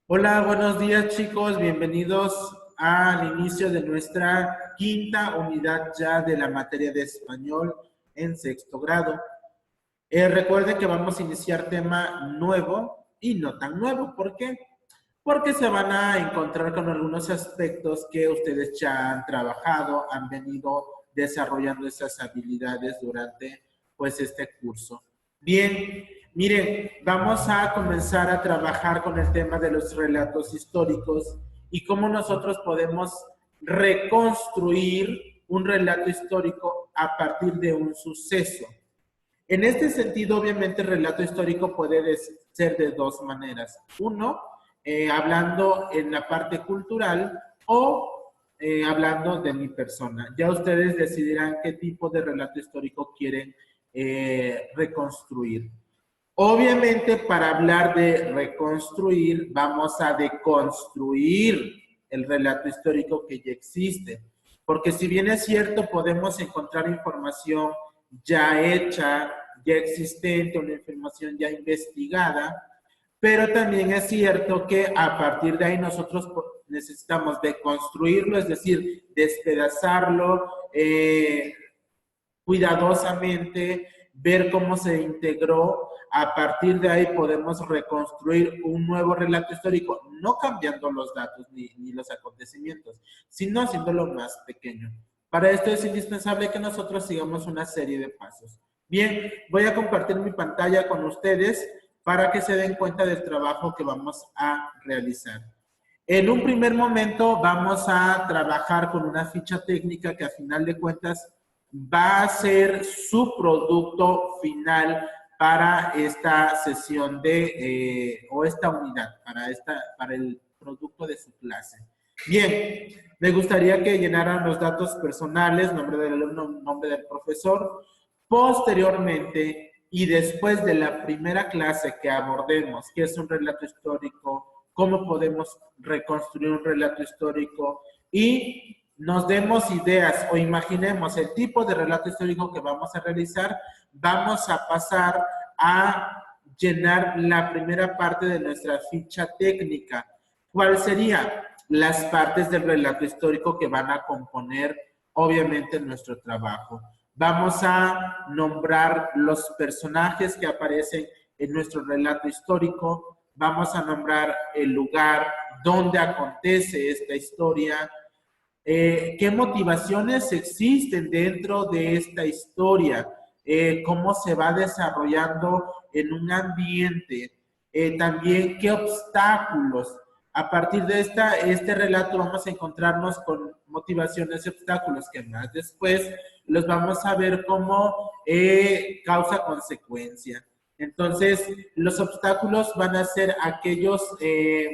Hola, buenos días chicos, bienvenidos al inicio de nuestra quinta unidad ya de la materia de español en sexto grado. Recuerden que vamos a iniciar tema nuevo y no tan nuevo. ¿Por qué? Porque se van a encontrar con algunos aspectos que ustedes ya han trabajado, han venido desarrollando esas habilidades durante pues este curso. Bien, miren, vamos a comenzar a trabajar con el tema de los relatos históricos y cómo nosotros podemos reconstruir un relato histórico a partir de un suceso. En este sentido, obviamente, el relato histórico puede ser de dos maneras. Uno, hablando en la parte cultural o hablando de mi persona. Ya ustedes decidirán qué tipo de relato histórico quieren reconstruir. Obviamente, para hablar de reconstruir, vamos a deconstruir el relato histórico que ya existe. Porque si bien es cierto, podemos encontrar información ya hecha, ya existente, una información ya investigada, pero también es cierto que a partir de ahí nosotros necesitamos deconstruirlo, es decir, despedazarlo, cuidadosamente, ver cómo se integró. A partir de ahí podemos reconstruir un nuevo relato histórico, no cambiando los datos ni los acontecimientos, sino haciéndolo más pequeño. Para esto es indispensable que nosotros sigamos una serie de pasos. Bien, voy a compartir mi pantalla con ustedes para que se den cuenta del trabajo que vamos a realizar. En un primer momento vamos a trabajar con una ficha técnica que a final de cuentas va a ser su producto final para esta sesión o esta unidad, para el producto de su clase. Bien, me gustaría que llenaran los datos personales, nombre del alumno, nombre del profesor. Posteriormente, y después de la primera clase que abordemos, que es un relato histórico, cómo podemos reconstruir un relato histórico y nos demos ideas o imaginemos el tipo de relato histórico que vamos a realizar, vamos a pasar a llenar la primera parte de nuestra ficha técnica. ¿Cuál sería? Las partes del relato histórico que van a componer, obviamente, nuestro trabajo. Vamos a nombrar los personajes que aparecen en nuestro relato histórico, vamos a nombrar el lugar donde acontece esta historia, qué motivaciones existen dentro de esta historia, cómo se va desarrollando en un ambiente, también qué obstáculos. A partir de este relato vamos a encontrarnos con motivaciones y obstáculos que más después los vamos a ver como causa-consecuencia. Entonces, los obstáculos van a ser aquellos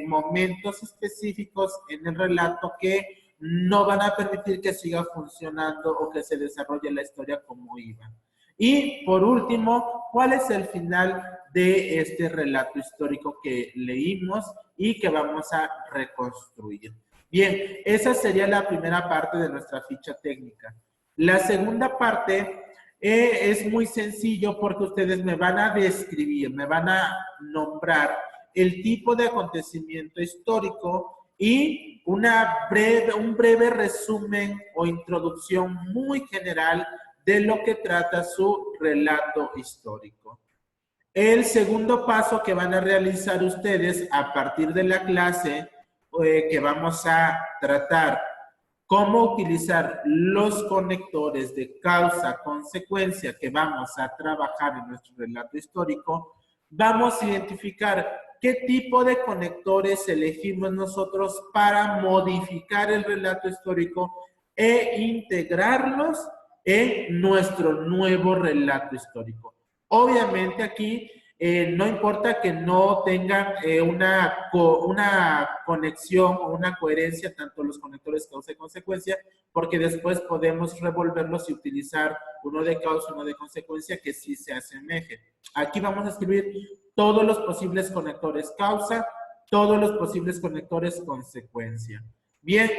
momentos específicos en el relato que no van a permitir que siga funcionando o que se desarrolle la historia como iba. Y por último, ¿cuál es el final de este relato histórico que leímos y que vamos a reconstruir? Bien, esa sería la primera parte de nuestra ficha técnica. La segunda parte es muy sencillo porque ustedes me van a describir, me van a nombrar el tipo de acontecimiento histórico y un breve resumen o introducción muy general de lo que trata su relato histórico. El segundo paso que van a realizar ustedes a partir de la clase que vamos a tratar cómo utilizar los conectores de causa-consecuencia que vamos a trabajar en nuestro relato histórico, vamos a identificar qué tipo de conectores elegimos nosotros para modificar el relato histórico e integrarlos en nuestro nuevo relato histórico. Obviamente aquí no importa que no tengan una conexión o una coherencia, tanto los conectores causa y consecuencia, porque después podemos revolverlos y utilizar uno de causa, uno de consecuencia, que sí se asemeje. Aquí vamos a escribir todos los posibles conectores causa, todos los posibles conectores consecuencia. Bien,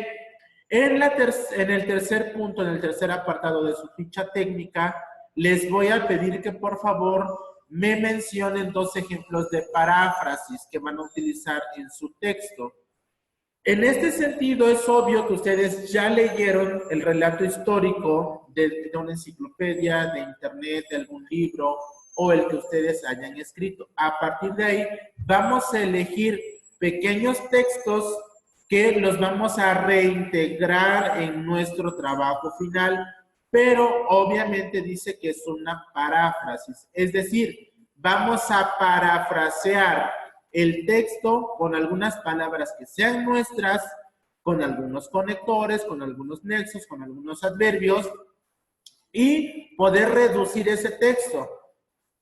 en el tercer punto, en el tercer apartado de su ficha técnica, les voy a pedir que por favor me mencionen 2 ejemplos de paráfrasis que van a utilizar en su texto. En este sentido, es obvio que ustedes ya leyeron el relato histórico de una enciclopedia, de internet, de algún libro o el que ustedes hayan escrito. A partir de ahí, vamos a elegir pequeños textos que los vamos a reintegrar en nuestro trabajo final, pero obviamente dice que es una paráfrasis, es decir, vamos a parafrasear el texto con algunas palabras que sean nuestras, con algunos conectores, con algunos nexos, con algunos adverbios, y poder reducir ese texto.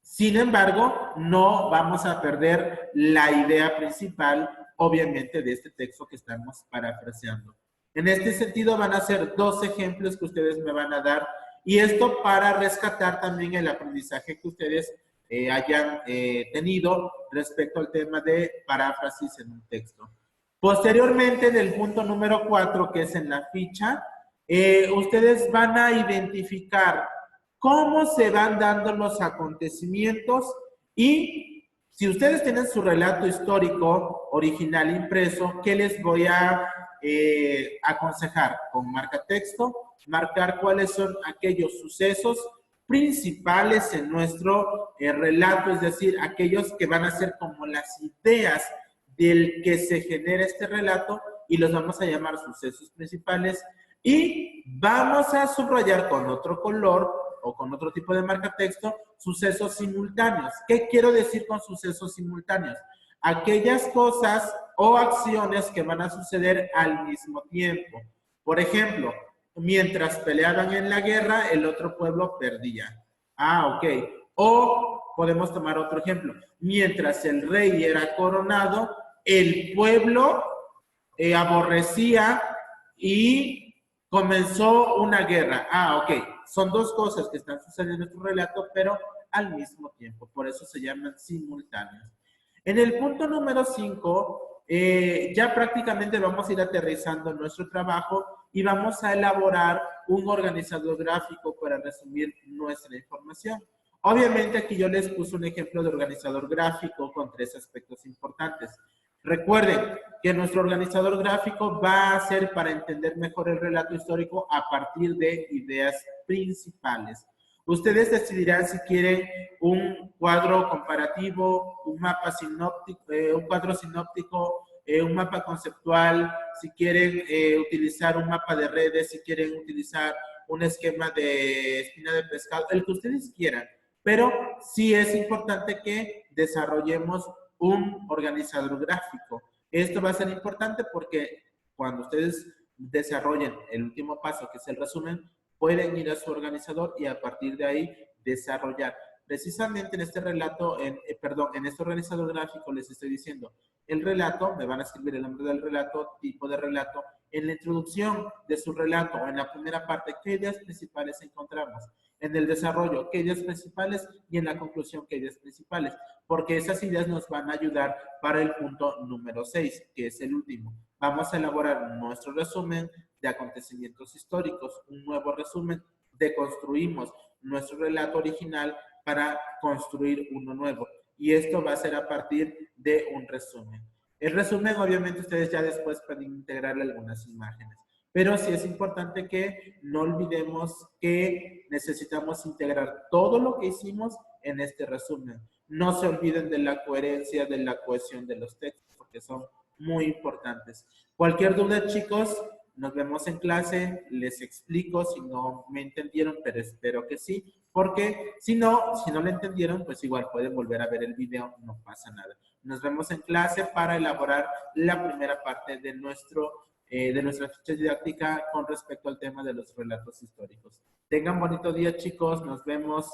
Sin embargo, no vamos a perder la idea principal, obviamente, de este texto que estamos parafraseando. En este sentido, van a ser 2 ejemplos que ustedes me van a dar, y esto para rescatar también el aprendizaje que ustedes hayan tenido respecto al tema de paráfrasis en un texto. Posteriormente, en el punto número 4, que es en la ficha, ustedes van a identificar cómo se van dando los acontecimientos y si ustedes tienen su relato histórico original impreso, ¿qué les voy a aconsejar? Con marcatexto, marcar cuáles son aquellos sucesos principales en nuestro relato, es decir, aquellos que van a ser como las ideas del que se genera este relato y los vamos a llamar sucesos principales y vamos a subrayar con otro color o con otro tipo de marcatexto sucesos simultáneos. ¿Qué quiero decir con sucesos simultáneos? Aquellas cosas o acciones que van a suceder al mismo tiempo. Por ejemplo, mientras peleaban en la guerra, el otro pueblo perdía. Ah, ok. O podemos tomar otro ejemplo. Mientras el rey era coronado, el pueblo aborrecía y comenzó una guerra. Ah, ok. Son 2 cosas que están sucediendo en tu relato, pero al mismo tiempo. Por eso se llaman simultáneos. En el punto número 5, ya prácticamente vamos a ir aterrizando nuestro trabajo y vamos a elaborar un organizador gráfico para resumir nuestra información. Obviamente aquí yo les puse un ejemplo de organizador gráfico con 3 aspectos importantes. Recuerden que nuestro organizador gráfico va a ser para entender mejor el relato histórico a partir de ideas principales. Ustedes decidirán si quieren un cuadro comparativo, un mapa sinóptico, un cuadro sinóptico, un mapa conceptual, si quieren utilizar un mapa de redes, si quieren utilizar un esquema de espina de pescado, el que ustedes quieran. Pero sí es importante que desarrollemos un organizador gráfico. Esto va a ser importante porque cuando ustedes desarrollen el último paso, que es el resumen, pueden ir a su organizador y a partir de ahí desarrollar. Precisamente en este relato, en este organizador gráfico les estoy diciendo, el relato, me van a escribir el nombre del relato, tipo de relato, en la introducción de su relato, en la primera parte, qué ideas principales encontramos, en el desarrollo, qué ideas principales y en la conclusión, qué ideas principales, porque esas ideas nos van a ayudar para el punto número 6, que es el último. Vamos a elaborar nuestro resumen de acontecimientos históricos, un nuevo resumen, deconstruimos nuestro relato original para construir uno nuevo. Y esto va a ser a partir de un resumen. El resumen, obviamente, ustedes ya después pueden integrarle algunas imágenes. Pero sí es importante que no olvidemos que necesitamos integrar todo lo que hicimos en este resumen. No se olviden de la coherencia, de la cohesión de los textos, porque son muy importantes. Cualquier duda, chicos, nos vemos en clase, les explico si no me entendieron, pero espero que sí, porque si no lo entendieron, pues igual pueden volver a ver el video, no pasa nada. Nos vemos en clase para elaborar la primera parte de nuestra ficha didáctica con respecto al tema de los relatos históricos. Tengan bonito día, chicos, nos vemos.